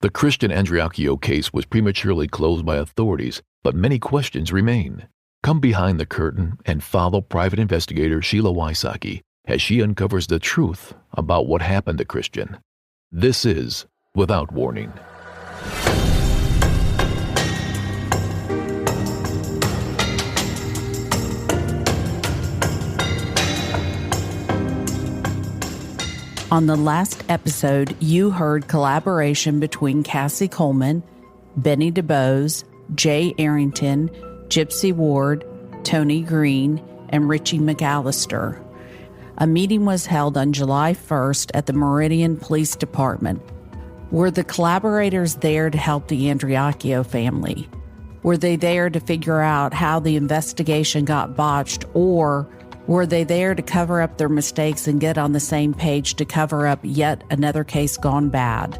The Christian 𝐓𝐷𝐿 case was prematurely closed by authorities, but many questions remain. Come behind the curtain and follow private investigator Sheila Wysocki as she uncovers the truth about what happened to Christian. This is Without Warning. On the last episode, you heard collaboration between Cassie Coleman, Benny DuBose, Jay Arrington, Gypsy Ward, Tony Green, and Richie McAllister. A meeting was held on July 1st at the Meridian Police Department. Were the collaborators there to help the 𝐓𝐷𝐿 family? Were they there to figure out how the investigation got botched, or were they there to cover up their mistakes and get on the same page to cover up yet another case gone bad?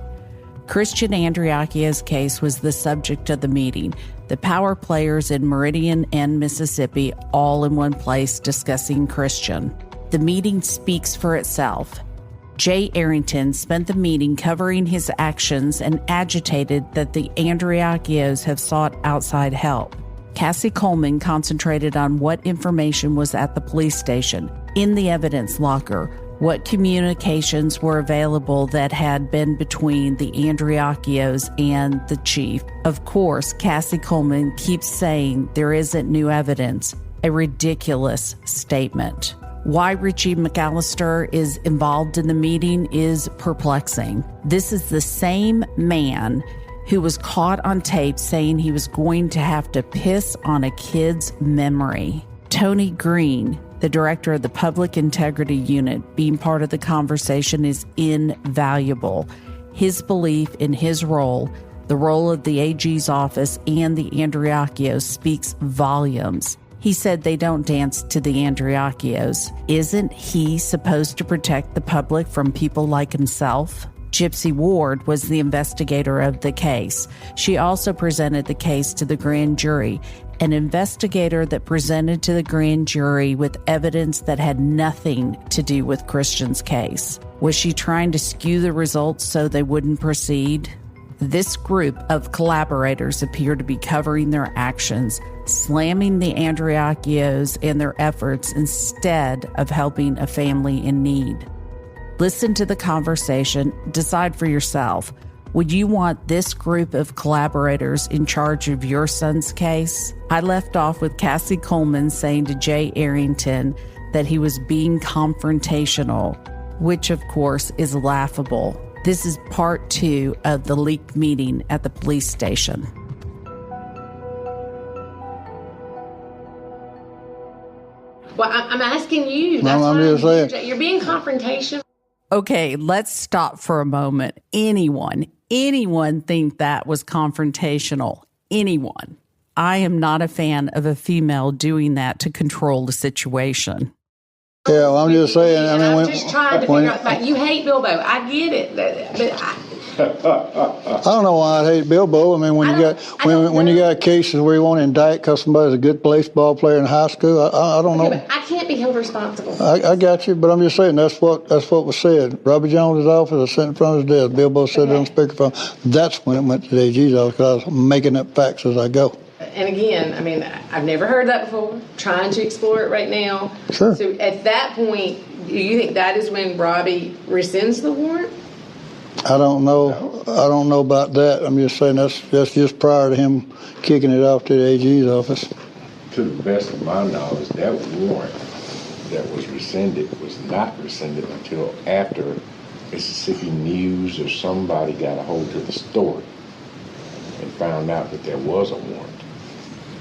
Christian 𝐓𝐷𝐿's case was the subject of the meeting. The power players in Meridian and Mississippi all in one place discussing Christian. The meeting speaks for itself. Jay Arrington spent the meeting covering his actions and agitated that the 𝐓𝐷𝐿s have sought outside help. Cassie Coleman concentrated on what information was at the police station, in the evidence locker, what communications were available that had been between the 𝐓𝐷𝐿s and the chief. Of course, Cassie Coleman keeps saying there isn't new evidence, a ridiculous statement. Why Richie McAllister is involved in the meeting is perplexing. This is the same man who was caught on tape saying he was going to have to piss on a kid's memory. Tony Green, the director of the Public Integrity Unit, being part of the conversation is invaluable. His belief in his role, the role of the AG's office and the 𝐓𝐷𝐿s speaks volumes. He said they don't dance to the 𝐓𝐷�s. Isn't he supposed to protect the public from people like himself? Gypsy Ward was the investigator of the case. She also presented the case to the grand jury, an investigator that presented to the grand jury with evidence that had nothing to do with Christian's case. Was she trying to skew the results so they wouldn't proceed? This group of collaborators appear to be covering their actions, slamming the 𝐓𝐷�s and their efforts instead of helping a family in need. Listen to the conversation, decide for yourself. Would you want this group of collaborators in charge of your son's case? I left off with Cassie Coleman saying to Jay Arrington that he was being confrontational, which of course is laughable. This is part 2 of the leaked meeting at the police station. Well, I'm asking you. No, I'm just saying. You're being confrontational. Okay, let's stop for a moment. Anyone think that was confrontational? Anyone? I am not a fan of a female doing that to control the situation. Yeah, well, I'm just saying. I'm just trying to figure out. Like, you hate Bilbo. I get it, but I don't know why I hate Bilbo. I mean, when you got cases where you want to indict because somebody's a good baseball player in high school, I don't know. But I can't be held responsible. I got you, but I'm just saying that's what was said. Robbie Jones' office, I sent in front of his desk. Bilbo said it on speakerphone. That's when it went to the AG's office because I was making up facts as I go. And again, I mean, I've never heard that before. Trying to explore it right now. Sure. So at that point, do you think that is when Robbie rescinds the warrant? I don't know. I don't know about that. I'm just saying that's just prior to him kicking it off to the AG's office. To the best of my knowledge, that warrant that was rescinded was not rescinded until after Mississippi News or somebody got a hold of the story and found out that there was a warrant.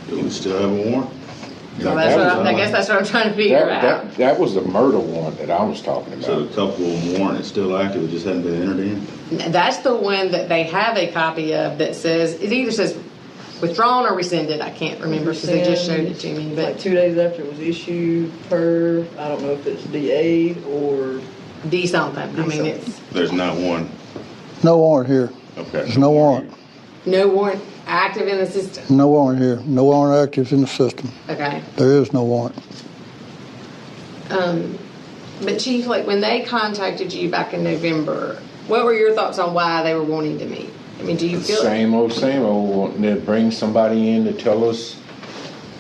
Do we still have a warrant? No, I guess that's what I'm trying to figure out. That was the murder warrant that I was talking about. So the couple warrant is still active, it just hadn't been entered in? That's the one that they have a copy of that says, it either says withdrawn or rescinded. I can't remember because they just showed it to me. But like 2 days after it was issued per, I don't know if it's DA or D something. I mean, it's... There's not one? No warrant here. Okay. There's no warrant. No warrant active in the system? No warrant here. No warrant active in the system. Okay. There is no warrant. But Chief, like when they contacted you back in November, what were your thoughts on why they were wanting to meet? I mean, do you feel Same old, wanting to bring somebody in to tell us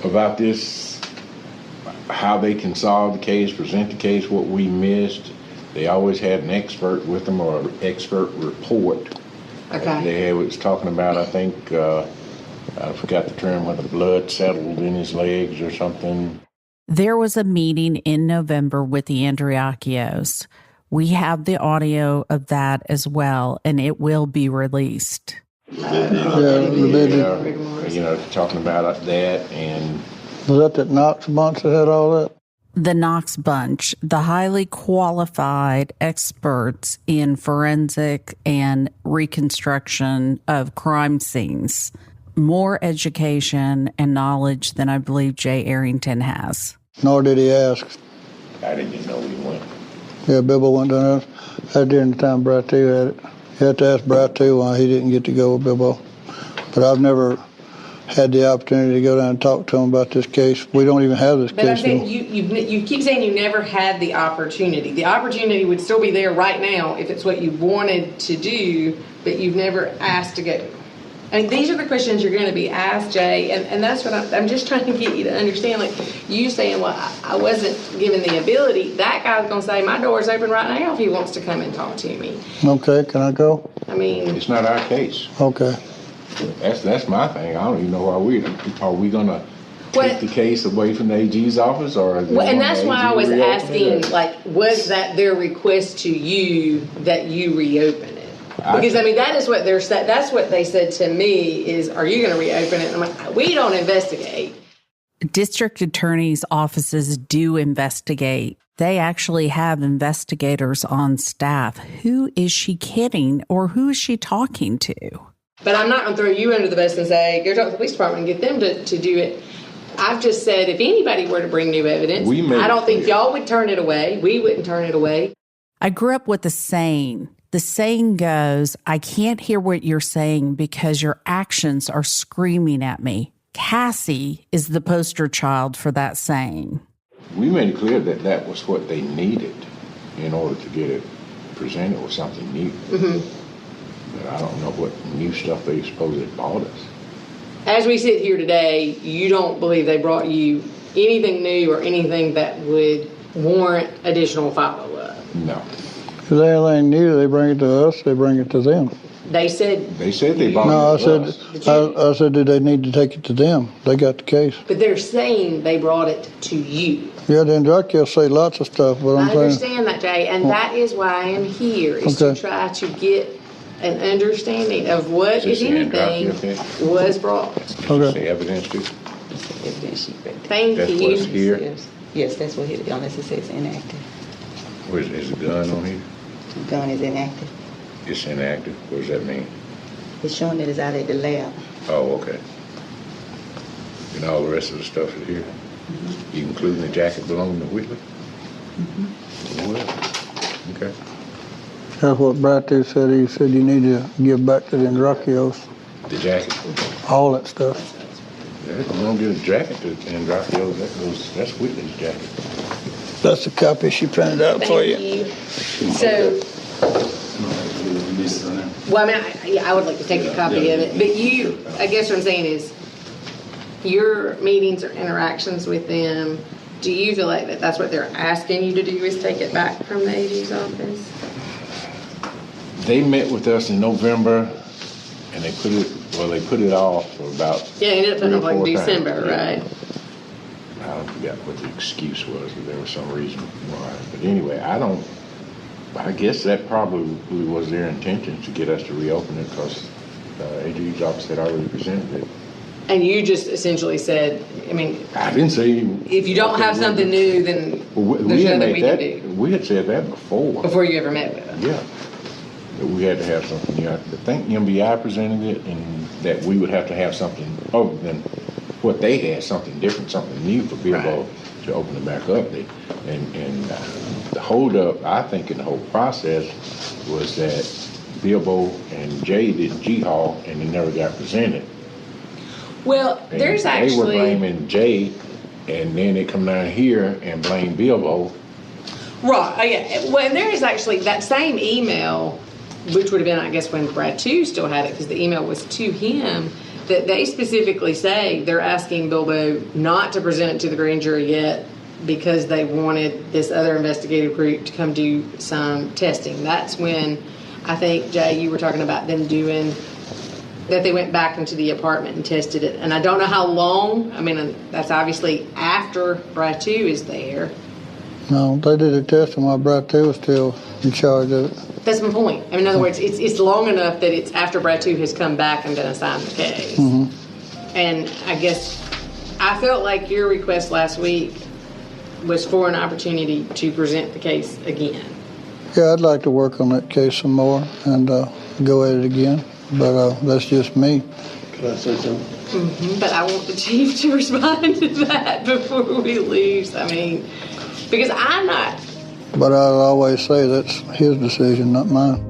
about this, how they can solve the case, present the case, what we missed. They always had an expert with them or an expert report. Okay. They was talking about, I think, I forgot the term, when the blood settled in his legs or something. There was a meeting in November with the Andriacchios. We have the audio of that as well, and it will be released. Talking about that, and Was that Knox bunch that had all that? The Knox bunch, the highly qualified experts in forensic and reconstruction of crime scenes. More education and knowledge than I believe Jay Arrington has. Nor did he ask. I didn't even know he went. Yeah, Bilbo went down there. That during the time Brat 2 had it. You had to ask Brat 2 why he didn't get to go with Bilbo. But I've never had the opportunity to go down and talk to him about this case. We don't even have this But I'm case. saying you keep saying you never had the opportunity. The opportunity would still be there right now if it's what you wanted to do, but you've never asked to go. I mean, these are the questions you're going to be asked, Jay, and that's what I'm just trying to get you to understand. Like, you saying, well, I wasn't given the ability. That guy's going to say, my door's open right now if he wants to come and talk to me. Okay, can I go? I mean, It's not our case. Okay. That's my thing. I don't even know why are we gonna take the case away from the AG's office, or is well, and that's why I was asking, it? like, was that their request to you that you reopen it? Because I mean, that is what they're said. That's what they said to me is, "Are you going to reopen it?" And I'm like, "We don't investigate." District attorneys' offices do investigate. They actually have investigators on staff. Who is she kidding, or who is she talking to? But I'm not going to throw you under the bus and say, go talk to the police department and get them to do it. I've just said, if anybody were to bring new evidence, I don't think y'all would turn it away. We wouldn't turn it away. I grew up with a saying. The saying goes, I can't hear what you're saying because your actions are screaming at me. Cassie is the poster child for that saying. We made it clear that that was what they needed in order to get it presented with something new. Mm-hmm. But I don't know what new stuff they supposedly bought us. As we sit here today, you don't believe they brought you anything new or anything that would warrant additional follow-up? No. If anything new, they bring it to us, they bring it to them. They said they bought no, it to us. I said, did they need to take it to them? They got the case. But they're saying they brought it to you. Yeah, the Andriacchios say lots of stuff, but I understand that, Jay, and that is why I am here, is to try to get an understanding of what, if anything, was brought. Okay. Say evidence too. Evidence sheet right there. Thank That's you. what's here. Yes, that's what it, unless it says inactive. Where's is the gun on here? The gun is inactive. It's inactive. What does that mean? It's showing that it's out at the lab. Oh, okay. And all the rest of the stuff is here? Mm-hmm. Including the jacket belonging to Whitley? Mm-hmm. Well, okay. That's what Brat 2 said. He said you need to give back to the Andriacchios. The jacket? All that stuff. Yeah, if you don't give a jacket to Andriacchios, that's Whitley's jacket. That's the copy she printed out for you. So, well, I mean, I would like to take a copy of it. But I guess what I'm saying is, your meetings or interactions with them, do you feel like that's what they're asking you to do, is take it back from the AG's office? They met with us in November, and they put it off for about Yeah, ended up putting it up like 3 or 4 December, times. right? I forgot what the excuse was, but there was some reason why. But anyway, I guess that probably was their intention, to get us to reopen it, because the AG's office had already presented it. And you just essentially said, I mean, I didn't say... if you don't have something new, then there's nothing we can do. We had said that before. Before you ever met with us. Yeah. That we had to have something new. I think MBI presented it, and that we would have to have something other than what they had, something different, something new for Bilbo to open it back up. And the hold-up, I think, in the whole process was that Bilbo and Jay did 𝐔𝐿, and it never got presented. Well, And there's actually... They were blaming Jay, and then they come down here and blame Bilbo. Right, yeah. Well, and there is actually that same email which would have been, I guess, when Brad 2 still had it, because the email was to him, that they specifically say they're asking Bilbo not to present it to the grand jury yet because they wanted this other investigative group to come do some testing. That's when I think, Jay, you were talking about them doing, that they went back into the apartment and tested it. And I don't know how long. I mean, that's obviously after Brad 2 is there. No, they did a testing while Brad 2 was still in charge of it. That's my point. I mean, in other words, it's long enough that it's after Brad 2 has come back and been assigned the case. Mm-hmm. And I guess I felt like your request last week was for an opportunity to present the case again. Yeah, I'd like to work on that case some more and go at it again, but that's just me. Could I say something? Mm-hmm. But I want the chief to respond to that before we lose. I mean, because I'm not. But I'll always say that's his decision, not mine.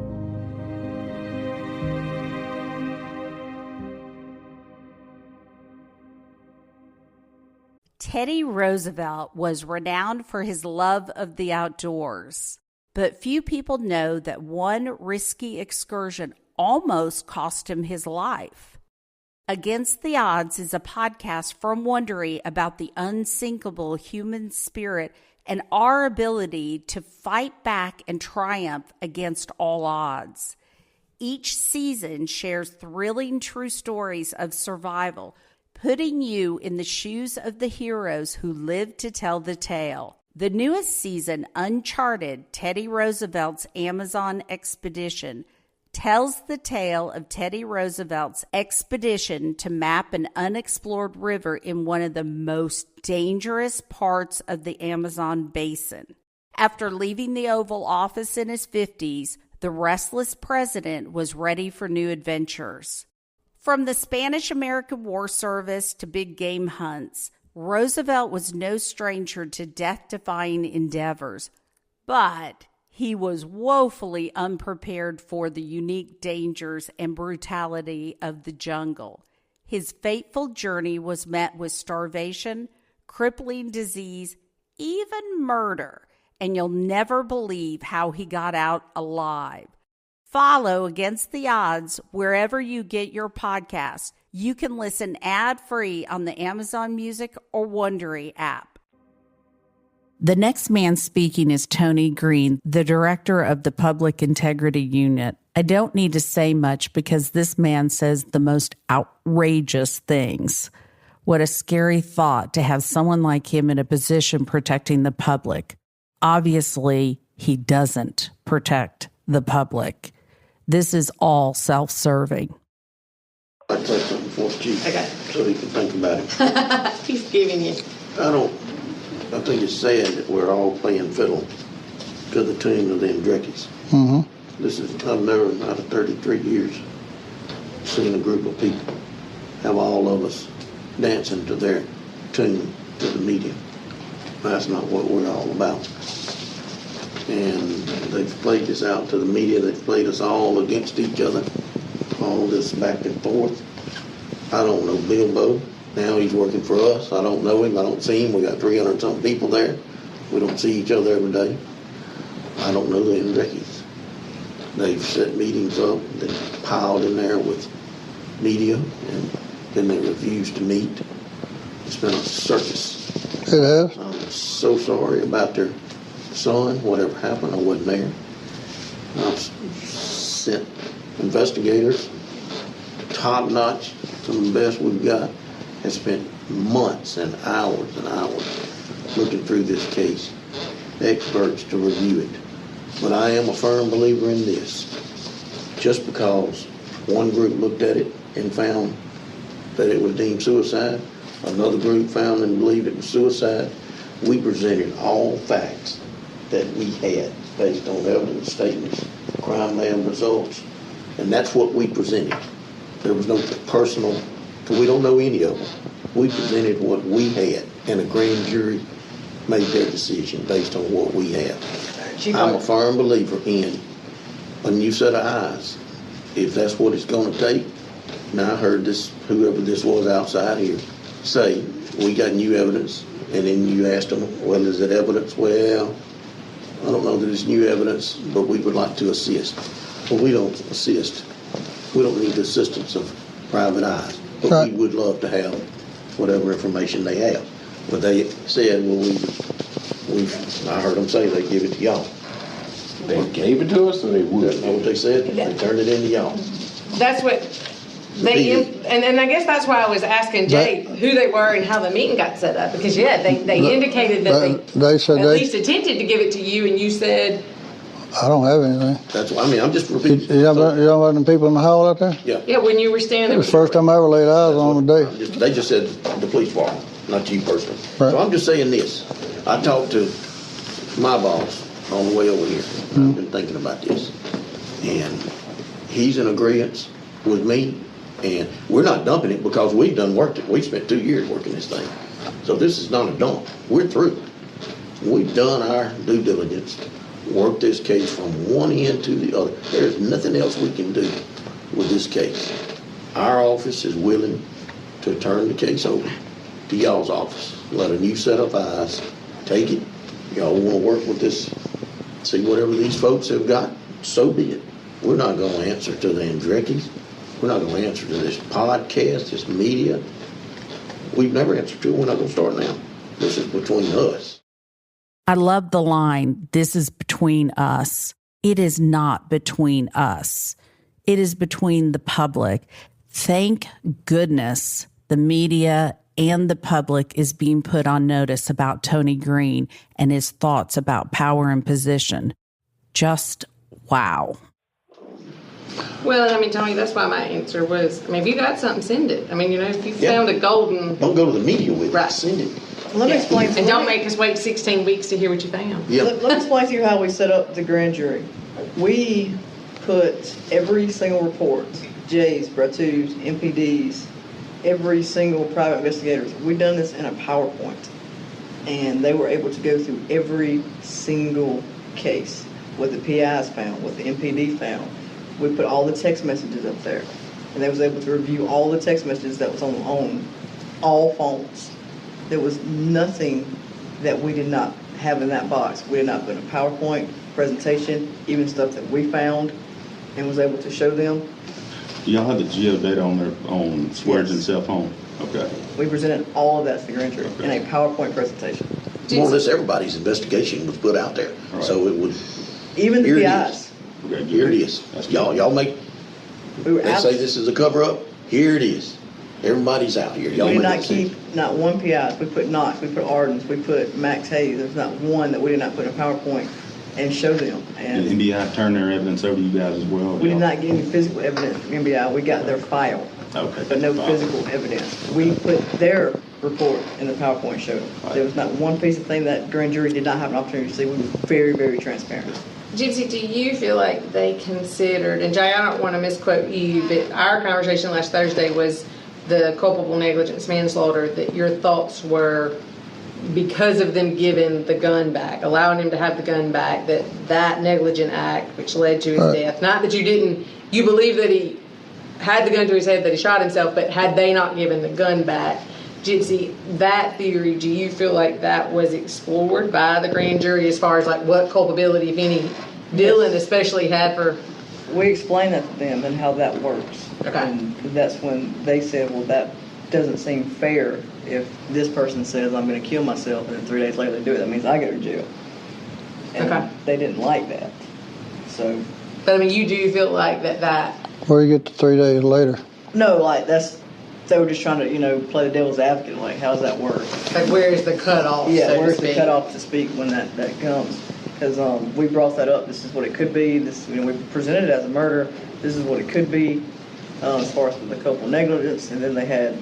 Teddy Roosevelt was renowned for his love of the outdoors, but few people know that one risky excursion almost cost him his life. Against the Odds is a podcast from Wondery about the unsinkable human spirit and our ability to fight back and triumph against all odds. Each season shares thrilling true stories of survival, putting you in the shoes of the heroes who lived to tell the tale. The newest season, Uncharted, Teddy Roosevelt's Amazon Expedition, tells the tale of Teddy Roosevelt's expedition to map an unexplored river in one of the most dangerous parts of the Amazon basin. After leaving the Oval Office in his 50s, the restless president was ready for new adventures. From the Spanish-American War Service to big game hunts, Roosevelt was no stranger to death-defying endeavors, but he was woefully unprepared for the unique dangers and brutality of the jungle. His fateful journey was met with starvation, crippling disease, even murder, and you'll never believe how he got out alive. Follow Against the Odds wherever you get your podcasts. You can listen ad-free on the Amazon Music or Wondery app. The next man speaking is Tony Green, the director of the Public Integrity Unit. I don't need to say much because this man says the most outrageous things. What a scary thought to have someone like him in a position protecting the public. Obviously, he doesn't protect the public. This is all self-serving. I'd say something for the chief, Okay. so he can think about it. He's giving you. I think it's sad that we're all playing fiddle to the tune of them Dreckies. Mm-hmm. I've never, out of 33 years, seen a group of people have all of us dancing to their tune to the media. That's not what we're all about. And they've played this out to the media. They've played us all against each other. All this back and forth. I don't know Bilbo. Now he's working for us. I don't know him. I don't see him. We got 300-something people there. We don't see each other every day. I don't know the Andreckies. They've set meetings up. They've piled in there with media, and then they refuse to meet. It's been a circus. It has. I'm so sorry about their son. Whatever happened, I wasn't there. I've sent investigators, top-notch, some of the best we've got, has spent months and hours looking through this case, experts to review it. But I am a firm believer in this. Just because one group looked at it and found that it was deemed suicide, another group found and believed it was suicide, we presented all facts that we had based on evidence statements, crime lab results, and that's what we presented. There was no personal, because we don't know any of them. We presented what we had, and a grand jury made their decision based on what we have. I'm a firm believer in a new set of eyes, if that's what it's going to take. Now I heard this, whoever this was outside here, say, we got new evidence, and then you asked them, well, is it evidence? Well, I don't know that it's new evidence, but we would like to assist. Well, we don't assist. We don't need the assistance of private eyes. But Right. we would love to have whatever information they have. But they said, well, I heard them say they give it to y'all. They gave it to us, or they would? That's not what they said. They turned it into y'all. That's what they, and I guess that's why I was asking Jay who they were and how the meeting got set up, because they indicated that They said at least attempted to give it to you, and you said, I don't have anything. That's what I mean. I'm just repeating. You know about them people in the hall out there? yeah, when you were standing It there. was the first time I ever laid eyes on them today. They just said the police department, not you personally. Right. So I'm just saying this. I talked to my boss on the way over here. I've been thinking about this. And he's in agreement with me. And we're not dumping it because we've done work. We spent 2 years working this thing. So this is not a dump. We're through. We've done our due diligence, worked this case from one end to the other. There's nothing else we can do with this case. Our office is willing to turn the case over to y'all's office. Let a new set of eyes take it. Y'all want to work with this, see whatever these folks have got, so be it. We're not going to answer to the Andreckis. We're not going to answer to this podcast, this media. We've never answered to it. We're not going to start now. This is between us. I love the line, this is between us. It is not between us. It is between the public. Thank goodness the media and the public is being put on notice about Tony Green and his thoughts about power and position. Just wow. Well, and I mean, Tony, that's why my answer was, I mean, if you got something, send it. I mean, if you found a golden... Don't go to the media with it. Right. Send it. Let me explain. And don't make us wait 16 weeks to hear what you found. Yeah. Let me explain to you how we set up the grand jury. We put every single report, J's, Bratu's, MPD's, every single private investigators. We've done this in a PowerPoint. And they were able to go through every single case, what the PIs found, what the MPD found. We put all the text messages up there. And they was able to review all the text messages that was on all phones. There was nothing that we did not have in that box. We did not put in a PowerPoint presentation, even stuff that we found and was able to show them. Do y'all have the geo data on their own swears and cell phone? Okay. We presented all of that to the grand jury Okay. in a PowerPoint presentation. More or less everybody's investigation was put out there. Right. So it would... Even the Here it PIs. is. Okay, here it is. That's Y'all make... We were They say this is a cover-up. Here it is. Everybody's out here. Y'all we did make not a decision. keep not one PI. We put Knox, we put Ardens, we put Max Hayes. There's not one that we did not put in a PowerPoint and show them. Did And NBI turn their evidence over to you guys as well? we did not get any physical evidence from NBI. We got their file, Okay. but no Fine. physical evidence. We put their report in the PowerPoint show. There was not one piece of thing that grand jury did not have an opportunity to see. We were very, very transparent. Gypsy, do you feel like they considered, and Jay, I don't want to misquote you, but our conversation last Thursday was the culpable negligence manslaughter, that your thoughts were because of them giving the gun back, allowing him to have the gun back, that negligent act which led to his death, not that you believe that he had the gun to his head, that he shot himself, but had they not given the gun back, Gypsy, that theory, do you feel like that was explored by the grand jury as far as like what culpability, if any, Dylan especially had for? We explained that to them and how that works. Okay. And that's when they said, well, that doesn't seem fair if this person says, I'm going to kill myself, and then 3 days later they do it. That means I go to jail. And Okay. they didn't like that. So. But I mean, you do feel like that. Where you get to 3 days later? No, like they were just trying to, play the devil's advocate. Like, how does that work? Like, where is the cutoff? Yeah, so to where's the speak? cutoff to speak when that comes? Because we brought that up. This is what it could be. This, we presented it as a murder. This is what it could be, as far as the culpable negligence. And then they had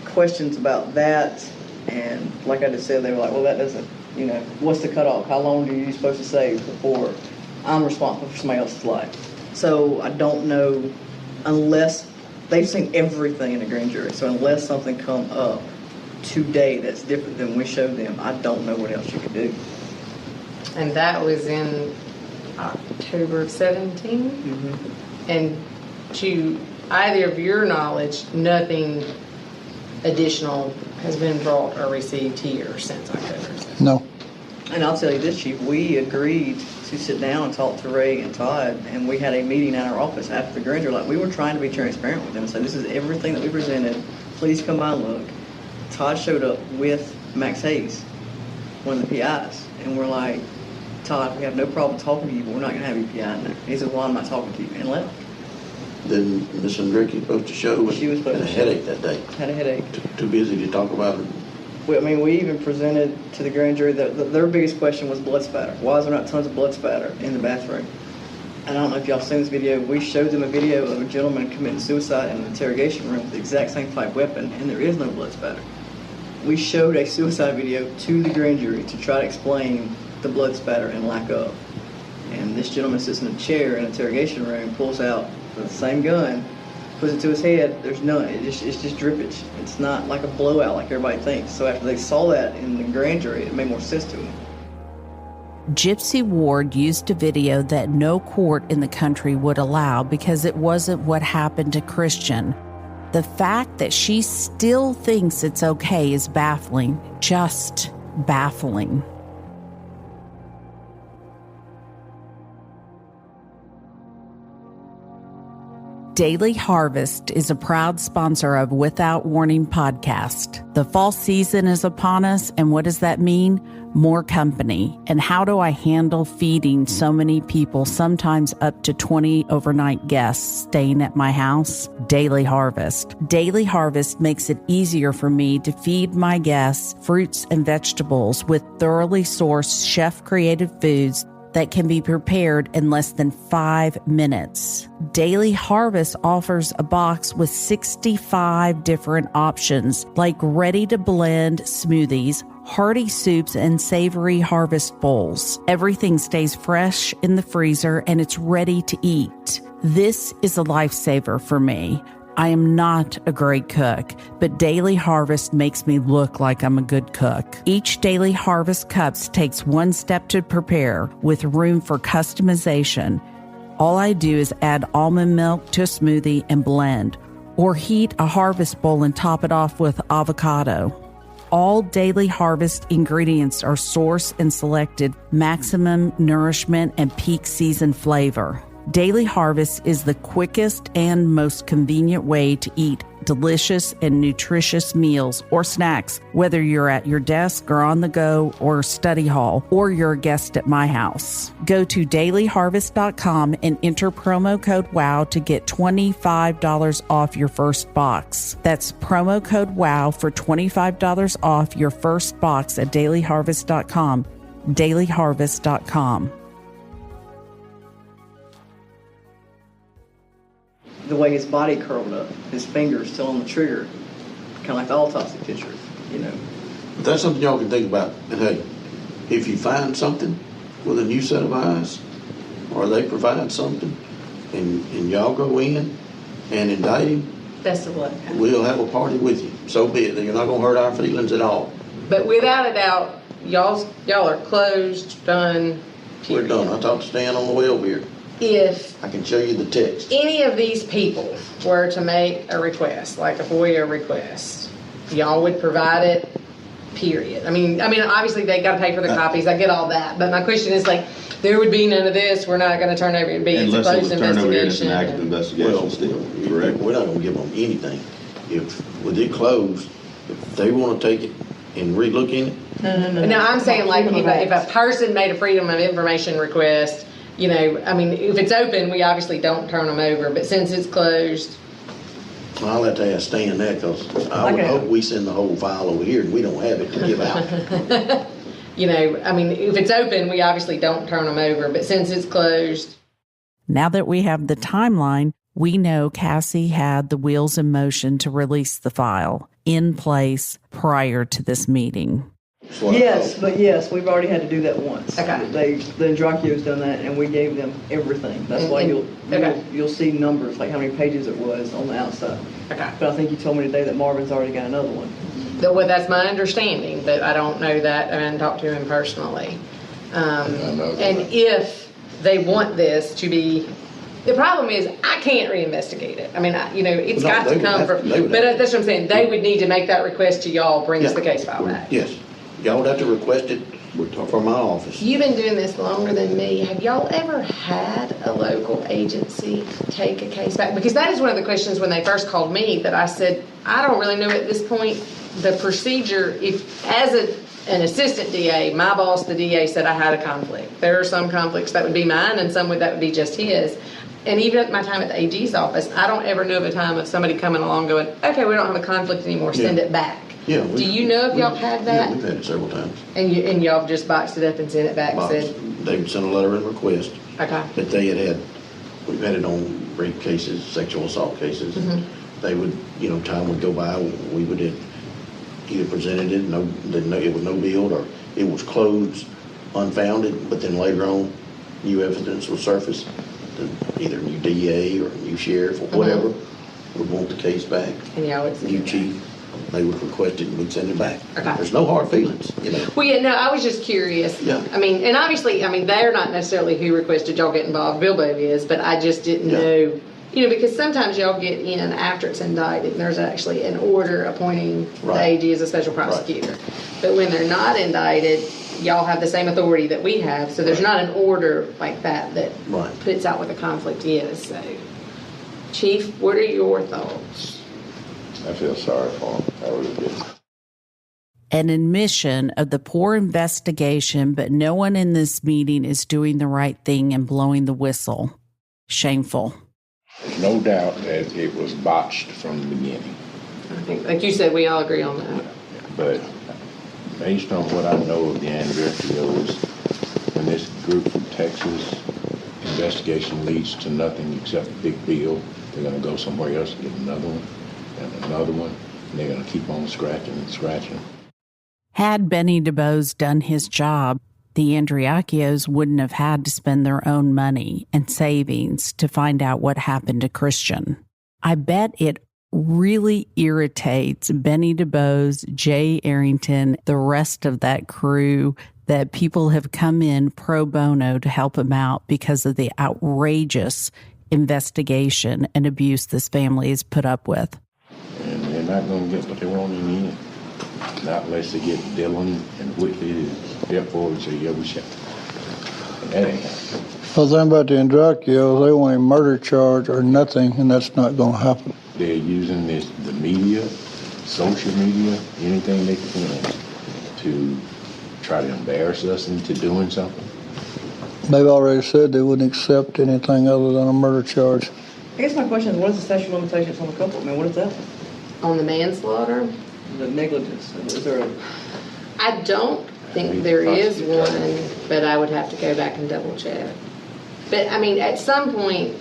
questions about that. And like I just said, they were like, well, that doesn't, what's the cutoff? How long are you supposed to say before I'm responsible for somebody else's life? So I don't know, unless they've seen everything in the grand jury. So unless something come up today that's different than we showed them, I don't know what else you could do. And that was in October of 17? Mm-hmm. And to either of your knowledge, nothing additional has been brought or received here since October. No. And I'll tell you this, Chief, we agreed to sit down and talk to Ray and Todd, and we had a meeting at our office after the grand jury. Like, we were trying to be transparent with them and say, this is everything that we presented. Please come by and look. Todd showed up with Max Hayes, one of the PIs, and we're like, Todd, we have no problem talking to you, but we're not going to have your PI in there. He said, well, I'm not talking to you, and left. Then Miss Hendricks was supposed to show, and She was supposed had a to show. headache that day. Had a headache. Too busy to talk about it. I mean, we even presented to the grand jury that their biggest question was blood spatter. Why is there not tons of blood spatter in the bathroom? And I don't know if y'all seen this video. We showed them a video of a gentleman committing suicide in an interrogation room with the exact same type weapon, and there is no blood spatter. We showed a suicide video to the grand jury to try to explain the blood spatter and lack of. And this gentleman sits in a chair in an interrogation room, pulls out the same gun, puts it to his head. There's none. It's just drippage. It's not like a blowout like everybody thinks. So after they saw that in the grand jury, it made more sense to them. Gypsy Ward used a video that no court in the country would allow because it wasn't what happened to Christian. The fact that she still thinks it's okay is baffling, just baffling. Daily Harvest is a proud sponsor of Without Warning podcast. The fall season is upon us, and what does that mean? More company. And how do I handle feeding so many people, sometimes up to 20 overnight guests staying at my house? Daily Harvest. Daily Harvest makes it easier for me to feed my guests fruits and vegetables with thoroughly sourced chef-created foods that can be prepared in less than 5 minutes. Daily Harvest offers a box with 65 different options, like ready-to-blend smoothies, hearty soups, and savory harvest bowls. Everything stays fresh in the freezer and it's ready to eat. This is a lifesaver for me. I am not a great cook, but Daily Harvest makes me look like I'm a good cook. Each Daily Harvest cups takes one step to prepare, with room for customization. All I do is add almond milk to a smoothie and blend, or heat a harvest bowl and top it off with avocado. All Daily Harvest ingredients are sourced and selected maximum nourishment and peak season flavor. Daily Harvest is the quickest and most convenient way to eat delicious and nutritious meals or snacks, whether you're at your desk or on the go or study hall, or you're a guest at my house. Go to dailyharvest.com and enter promo code WOW to get $25 off your first box. That's promo code WOW for $25 off your first box at dailyharvest.com. dailyharvest.com. The way his body curled up, his fingers still on the trigger, kind of like the autopsy picture, you know. But that's something y'all can think about. And hey, if you find something with a new set of eyes, or they provide something, and y'all go in and indict him, That's the what. we'll have a party with you. So be it. You're not going to hurt our feelings at all. But without a doubt, y'all are closed, done. We're done. I talked to Stan on the way over here. If I can show you the text. any of these people were to make a request, like a FOIA request, y'all would provide it, period. I mean, obviously they got to pay for the copies. I get all that. But my question is, like, there would be none of this. We're not going to turn over and be it's a Unless it closed was turned over here as investigation. an active investigation still, correct? We're not going to give them anything. If with it closed, if they want to take it and relook in it, No, I'm saying, like, if a person made a Freedom of Information request, you know, I mean, if it's open, we obviously don't turn them over. But since it's closed, I'll have to ask Stan that, because I would Okay. hope we send the whole file over here and we don't have it to give out. you know, I mean, if it's open, we obviously don't turn them over. But since it's closed, Now that we have the timeline, we know Cassie had the wheels in motion to release the file in place prior to this meeting. That's what I Yes, thought. but yes, we've already had to do that once. Okay. The 𝐲𝐷𝐿's done that, and we gave them everything. That's why you'll see numbers, like how many pages it was on the outside. okay. But I think you told me today that Marvin's already got another one. Well, that's my understanding, but I don't know that. I haven't talked to him personally. And if they want this to be, the problem is I can't reinvestigate it. I mean, it's No, got they to would come have from. to. They would But have to. that's what I'm saying. They would need to make that request to y'all, bring us the case file back. Yes. Y'all would have to request it from my office. You've been doing this longer than me. Have y'all ever had a local agency take a case back? Because that is one of the questions when they first called me that I said, I don't really know at this point the procedure. If as an assistant DA, my boss, the DA, said I had a conflict. There are some conflicts that would be mine and some that would be just his. And even at my time at the AG's office, I don't ever know of a time of somebody coming along going, okay, we don't have a conflict anymore, send it back. Yeah. Do you know if y'all had that? Yeah, we've had it several times. And y'all just boxed it up and sent it back and said, They would send a letter and request. okay. But they we've had it on rape cases, sexual assault cases. Mm-hmm. They would, time would go by, we would have either presented it, it was no bill, or it was closed, unfounded, but then later on, new evidence would surface. Either new DA or new sheriff or whatever would want the case back. And y'all would send New it chief, they would request it and we'd send it back. Okay. There's no hard feelings, Well, yeah, no, I was just curious. Yeah. I mean, and obviously, they're not necessarily who requested y'all get involved. Bilbo is, but I just didn't know, because sometimes y'all get in after it's indicted and there's actually an order appointing the AG as a special prosecutor. Right. But when they're not indicted, y'all have the same authority that we have, so there's not an order like that puts out what the conflict is. So, Chief, what are your thoughts? I feel sorry for him. I really do. An admission of the poor investigation, but no one in this meeting is doing the right thing and blowing the whistle. Shameful. There's no doubt that it was botched from the beginning. I think, like you said, we all agree on that. But based on what I know of the 𝐕𝐈𝐃𝐄 is when this group from Texas investigation leads to nothing except a big bill, they're going to go somewhere else and get another one and another one, and they're going to keep on scratching and scratching. Had Benny DuBose done his job, the 𝐕𝐈𝐃𝐄s wouldn't have had to spend their own money and savings to find out what happened to Christian. I bet it really irritates Benny DuBose, Jay Arrington, the rest of that crew, that people have come in pro bono to help him out because of the outrageous investigation and abuse this family is put up with. And they're not going to get what they want in the end. Not unless they get Dillon and Whitley to step forward and say, yeah, we shall. And that ain't happening. The thing about the 𝐕𝐈𝐃𝐄, they want a murder charge or nothing, and that's not going to happen. They're using the media, social media, anything they can to try to embarrass us into doing something. They've already said they wouldn't accept anything other than a murder charge. I guess my question is, what is the statute of limitations on the couple? What is that? On the manslaughter? The negligence. Is there a... I don't think there is one, but I would have to go back and double check. But at some point,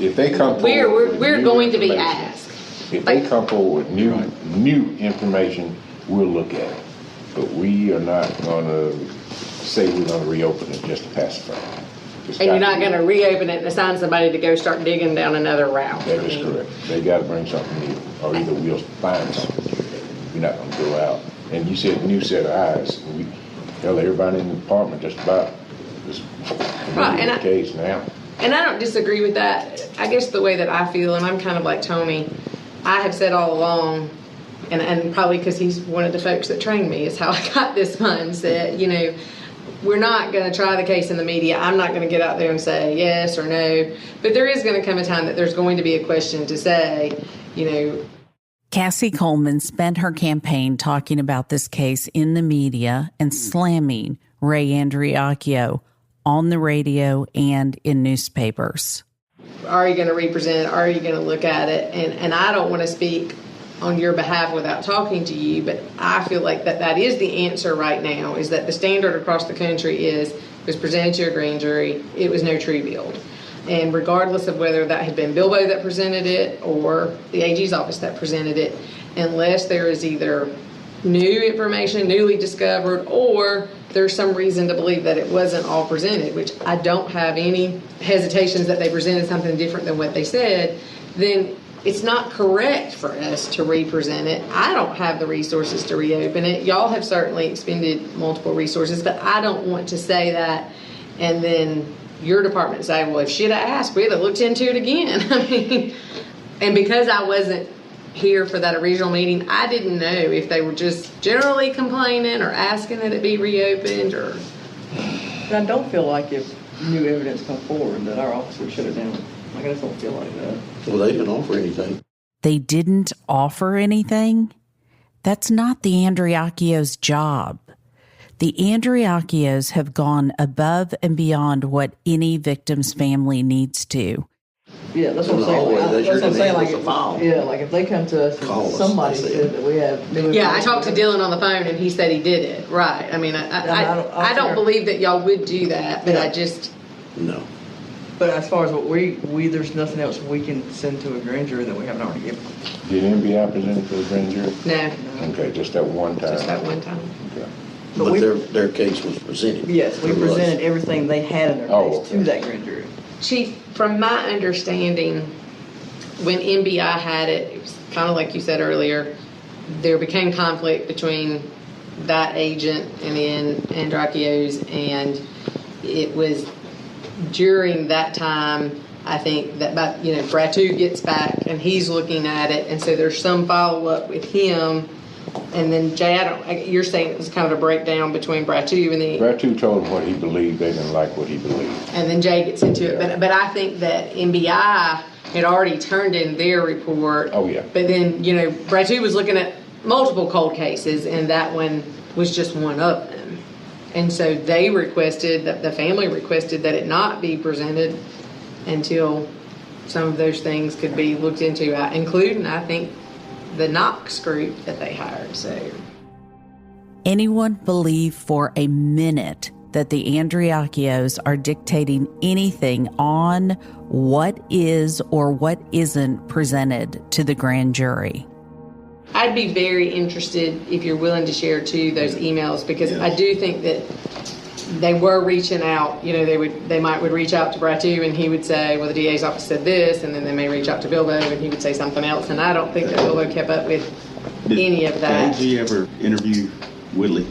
if they come forward, we're going to be asked. If they come forward with new information, we'll look at it. But we are not going to say we're going to reopen it just to pacify it. And you're not going to reopen it and assign somebody to go start digging down another route. That is correct. They got to bring something new, or either we'll find something new. We're not going to go out. And you said new set of eyes. We tell everybody in the department just about this case now. And I don't disagree with that. I guess the way that I feel, and I'm kind of like Tony, I have said all along, and probably because he's one of the folks that trained me, is how I got this mindset, we're not going to try the case in the media. I'm not going to get out there and say yes or no. But there is going to come a time that there's going to be a question to say, Cassie Coleman spent her campaign talking about this case in the media and slamming Ray 𝐕𝐈𝐃𝐄 on the radio and in newspapers. Are you going to represent it? Are you going to look at it? And I don't want to speak on your behalf without talking to you, but I feel like that is the answer right now, is that the standard across the country it was presented to a grand jury, it was no true build. And regardless of whether that had been Bilbo that presented it or the AG's office that presented it, unless there is either new information, newly discovered, or there's some reason to believe that it wasn't all presented, which I don't have any hesitations that they presented something different than what they said, then it's not correct for us to represent it. I don't have the resources to reopen it. Y'all have certainly expended multiple resources, but I don't want to say that and then your department say, well, if she'd have asked, we'd have looked into it again. And because I wasn't here for that original meeting, I didn't know if they were just generally complaining or asking that it be reopened or. But I don't feel like if new evidence come forward that our officer would shut it down. Like, I just don't feel like that. Well, they didn't offer anything. They didn't offer anything? That's not the 𝐷𝐉𝐃𝐄's job. The 𝐷𝐉𝐃𝐄s have gone above and beyond what any victim's family needs to. Yeah, that's what I'm saying. Always, That's what I'm saying. Like, a file. yeah, like if they come to us Call and us, somebody that's it. said that we have new Yeah, I information. talked to Dylan on the phone and he said he did it. Right. I mean, I don't believe that y'all would do that, but Yeah. I just. No. But as far as what we there's nothing else we can send to a grand jury that we haven't already given. Did NBI present it to the grand jury? No, Okay, just that one time? just that one time. Okay. But we- their case was presented. Yes, we to us. presented everything they had in their Oh, case okay. to that grand jury. Chief, from my understanding, when NBI had it, it was kind of like you said earlier, there became conflict between that agent and then 𝐷𝐉𝐃𝐄's, and it was during that time, I think, that Brad 2 gets back and he's looking at it, and so there's some follow-up with him. And then Jay, you're saying it was kind of a breakdown between Brad 2 and then. Brad 2 told him what he believed, they didn't like what he believed. And then Jay gets into it. But I think that NBI had already turned in their report. Oh, yeah. But then, Brad 2 was looking at multiple cold cases, and that one was just one of them. And so they requested, the family requested that it not be presented until some of those things could be looked into, including, I think, the Knox group that they hired. So, Anyone believe for a minute that the 𝐷𝐉𝐃𝐄s are dictating anything on what is or what isn't presented to the grand jury? I'd be very interested if you're willing to share too those emails, because I do think that they were reaching out. They might reach out to Brad 2 and he would say, well, the DA's office said this, and then they may reach out to Bilbo and he would say something else. And I don't think that Bilbo kept up with any of that. Did AG ever interview Whitley?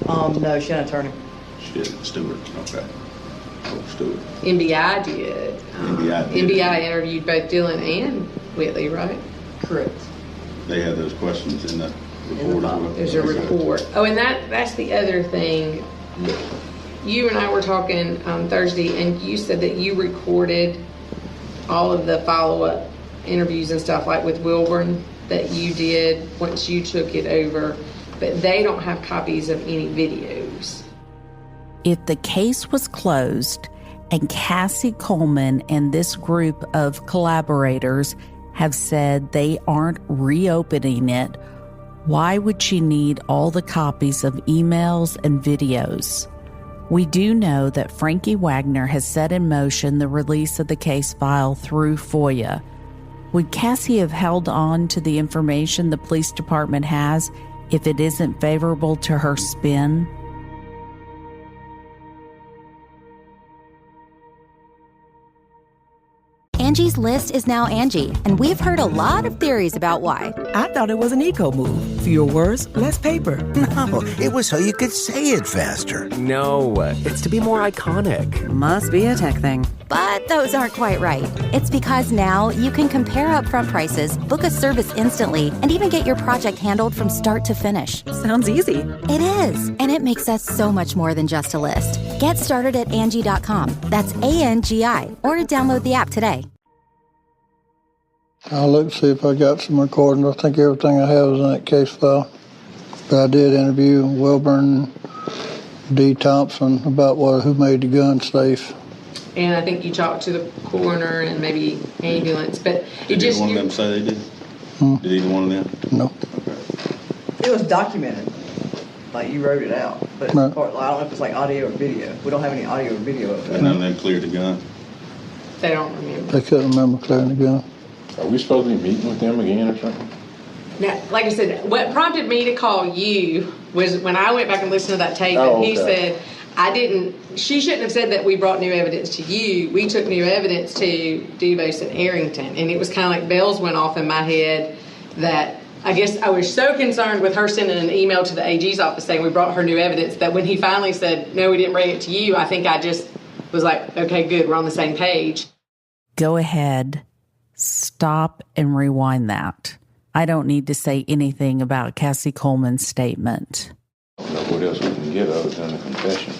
No, she had an attorney. She did. Stewart. Okay. Oh, Stewart. NBI did. NBI did. NBI interviewed both Dylan and Whitley, right? Correct. They had those questions in the report as well. There's a report. Oh, and that's the other thing. You and I were talking on Thursday, and you said that you recorded all of the follow-up interviews and stuff, like with Wilburn, that you did once you took it over, but they don't have copies of any videos. If the case was closed and Cassie Coleman and this group of collaborators have said they aren't reopening it, why would she need all the copies of emails and videos? We do know that Frankie Wagner has set in motion the release of the case file through FOIA. Would Cassie have held on to the information the police department has if it isn't favorable to her spin? Angie's List is now Angie, and we've heard a lot of theories about why. I thought it was an eco move. Fewer words, less paper. No, it was so you could say it faster. No, it's to be more iconic. Must be a tech thing. But those aren't quite right. It's because now you can compare upfront prices, book a service instantly, and even get your project handled from start to finish. Sounds easy. It is, and it makes us so much more than just a list. Get started at Angie.com. That's ANGI, or download the app today. I'll look to see if I got some recordings. I think everything I have is in that case file. But I did interview Wilburn, D. Thompson about who made the gun safe. And I think you talked to the coroner and maybe ambulance, but Did either one of them say they did? Did either one of them? No. Okay. It was documented. Like, you wrote it out. But Right. I don't know if it's like audio or video. We don't have any audio or video of it. And none of them cleared the gun? they don't remember. They couldn't remember clearing the gun. Are we supposed to be meeting with them again or something? Now, like I said, what prompted me to call you was when I went back and listened to that tape, and he said, she shouldn't have said that we brought new evidence to you. We took new evidence to Dubose and Arrington. And it was kind of like bells went off in my head that I guess I was so concerned with her sending an email to the AG's office saying we brought her new evidence that when he finally said, no, we didn't bring it to you, I think I just was like, okay, good, we're on the same page. Go ahead, stop and rewind that. I don't need to say anything about Cassie Coleman's statement. I don't know what else we can get other than a confession.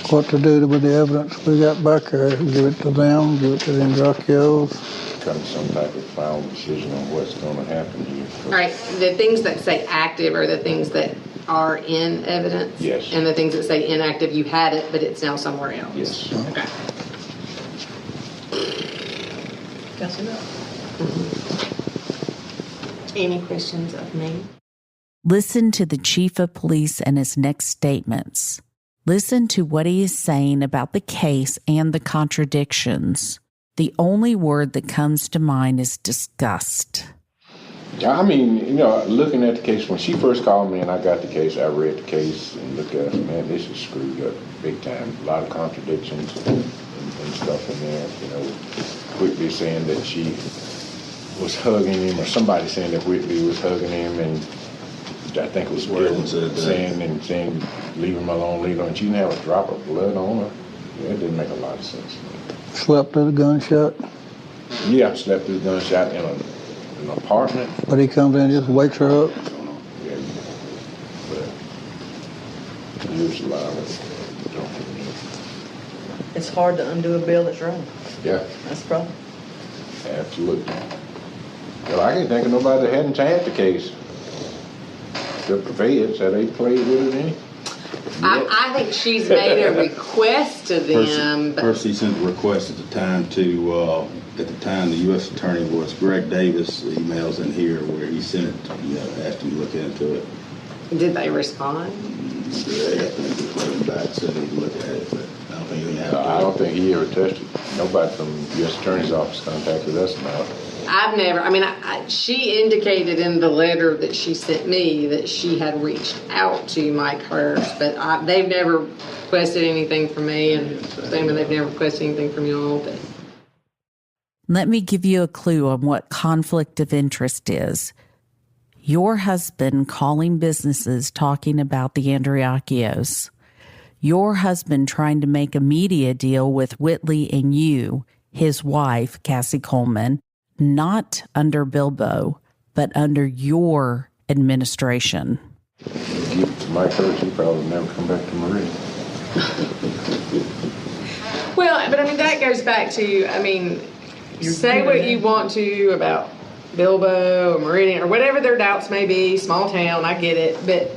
What to do with the evidence we got back there? Give it to them, give it to the 𝐔𝐄s. Come to some type of final decision on what's going to happen here. All right, the things that say active are the things that are in evidence? Yes. And the things that say inactive, you had it, but it's now somewhere else? Yes. Okay. That's enough. Any questions of me? Listen to the chief of police and his next statements. Listen to what he is saying about the case and the contradictions. The only word that comes to mind is disgust. I mean, looking at the case, when she first called me and I got the case, I read the case and looked at it, man, this is screwed up big time. A lot of contradictions and stuff in there, Whitby saying that she was hugging him, or somebody saying that Whitby was hugging him, and I think it was Bill saying, leave him alone, and she didn't have a drop of blood on her. Yeah, it didn't make a lot of sense. Slept at a gunshot. Yeah, slept at a gunshot in an apartment. But he comes in and just wakes her up. Yeah, but there's a lot of it. It's hard to undo a bill that's wrong. Yeah. That's the problem. Absolutely. Well, I can't think of nobody that hadn't had the case. Except the feds, have they played with it any? I think she's made a request to them. Percy sent a request at the time to, the U.S. Attorney was Greg Davis. The email's in here where he sent it, asked him to look into it. Did they respond? Yeah, I think he put him back, said he'd look at it, but I don't think he had to. I don't think he ever touched it. Nobody from the U.S. Attorney's Office contacted us about it. I've never, she indicated in the letter that she sent me that she had reached out to Mike Hurst, but they've never requested anything from me, and they've never requested anything from y'all. But let me give you a clue on what conflict of interest is. Your husband calling businesses talking about the Andriacchios. Your husband trying to make a media deal with Whitley and you, his wife, Cassie Coleman, not under Bilbo, but under your administration. Give it to Mike Hurst, he probably never come back to Meridian. Well, but that goes back to, say what you want to about Bilbo or Meridian or whatever their doubts may be, small town, I get it, but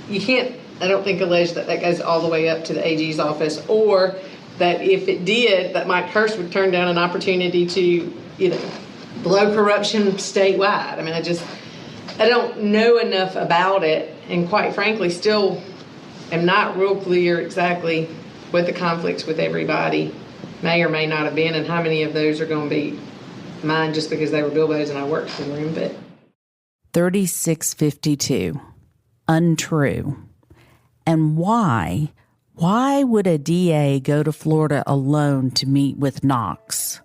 you can't, I don't think, allege that goes all the way up to the AG's office, or that if it did, that Mike Hurst would turn down an opportunity to, blow corruption statewide. I don't know enough about it, and quite frankly, still am not real clear exactly what the conflicts with everybody may or may not have been, and how many of those are going to be mine just because they were Bilbo's and I worked for him. But 3652, untrue. And why would a DA go to Florida alone to meet with Knox?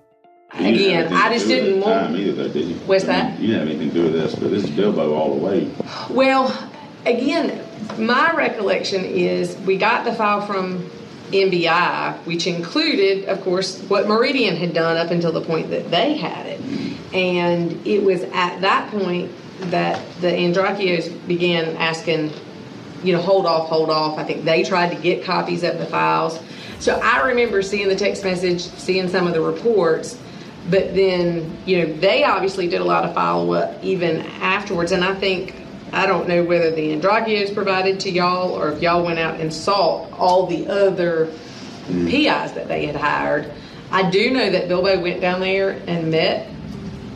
Again, I just didn't want. Either, did you? What's that? You didn't have anything to do with this, but this is Bilbo all the way. Well, again, my recollection is we got the file from NBI, which included, of course, what Meridian had done up until the point that they had it. And it was at that point that the Andriacchios began asking, hold off. I think they tried to get copies of the files. So I remember seeing the text message, seeing some of the reports, but then, they obviously did a lot of follow-up even afterwards. And I don't know whether the Andriacchios provided to y'all or if y'all went out and sought all the other PIs that they had hired. I do know that Bilbo went down there and met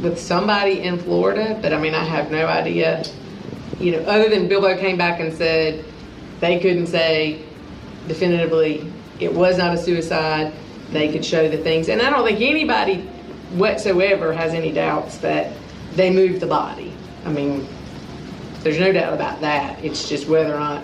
with somebody in Florida, but I have no idea, other than Bilbo came back and said they couldn't say definitively it was not a suicide. They could show the things. And I don't think anybody whatsoever has any doubts that they moved the body. There's no doubt about that. It's just whether or not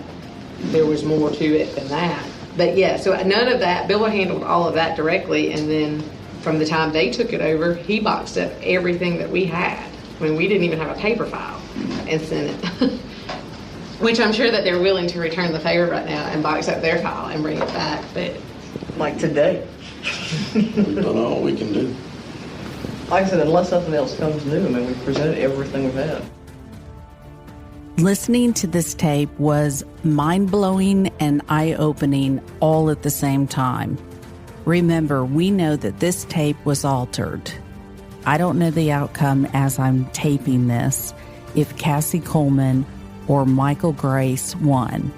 there was more to it than that. But yeah, so none of that. Bilbo handled all of that directly, and then from the time they took it over, he boxed up everything that we had. We didn't even have a paper file and sent it. Which I'm sure that they're willing to return the favor right now and box up their file and bring it back. But like today. We've done all we can do. Like I said, unless something else comes new, I mean, we've presented everything we've had. Listening to this tape was mind-blowing and eye-opening all at the same time. Remember, we know that this tape was altered. I don't know the outcome as I'm taping this, if Cassie Coleman or Michael Grace won.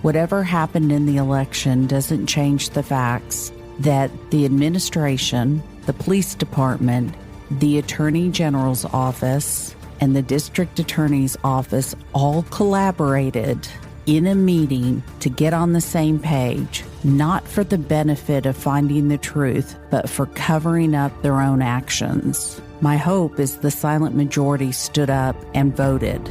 Whatever happened in the election doesn't change the facts that the administration, the police department, the Attorney General's office, and the District Attorney's office all collaborated in a meeting to get on the same page, not for the benefit of finding the truth, but for covering up their own actions. My hope is the silent majority stood up and voted.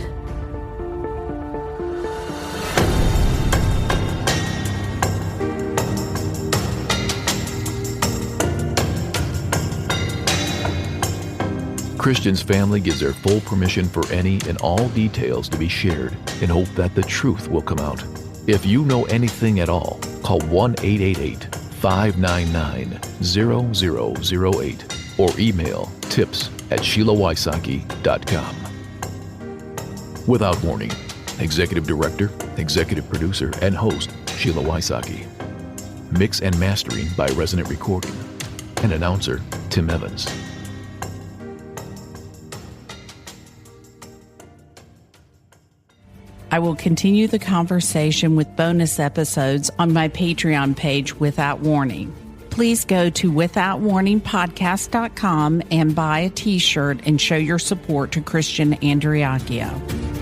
Christian's family gives their full permission for any and all details to be shared in hope that the truth will come out. If you know anything at all, call 1-888-599-0008 or email tips@SheilaWysocki.com. Without Warning, Executive Director, Executive Producer, and Host Sheila Wysocki. Mix and mastering by Resonant Recording. And announcer Tim Evans. I will continue the conversation with bonus episodes on my Patreon page, Without Warning. Please go to withoutwarningpodcast.com and buy a t-shirt and show your support to Christian Andreacchio.